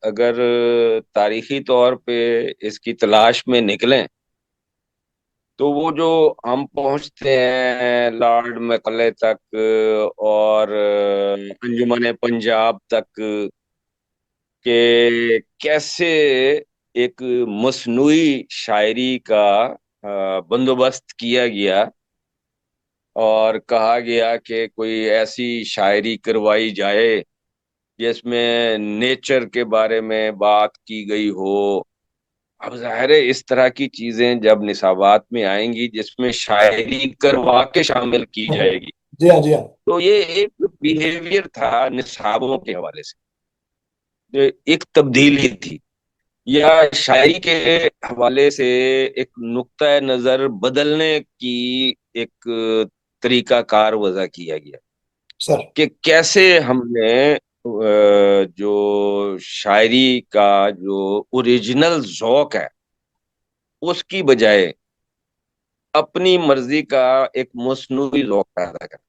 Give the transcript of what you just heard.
اگر تاریخی طور پہ اس کی تلاش میں نکلیں تو وہ جو ہم پہنچتے ہیں لارڈ مکلے تک اور انجمن پنجاب تک، کہ کیسے ایک مصنوعی شاعری کا بندوبست کیا گیا اور کہا گیا کہ کوئی ایسی شاعری کروائی جائے جس میں نیچر کے بارے میں بات کی گئی ہو۔ اب ظاہر ہے اس طرح کی چیزیں جب نصابات میں آئیں گی جس میں شاعری کروا کے شامل کی ہوں، جائے گی، جی ہاں، جی ہاں، تو یہ ایک بیہیویئر تھا نصابوں کے حوالے سے، یہ ایک تبدیلی تھی، یا شاعری کے حوالے سے ایک نقطۂ نظر بدلنے کی ایک طریقہ کار وضع کیا گیا سر، کہ کیسے ہم نے جو شاعری کا جو اوریجنل ذوق ہے اس کی بجائے اپنی مرضی کا ایک مصنوعی ذوق پیدا کرنا۔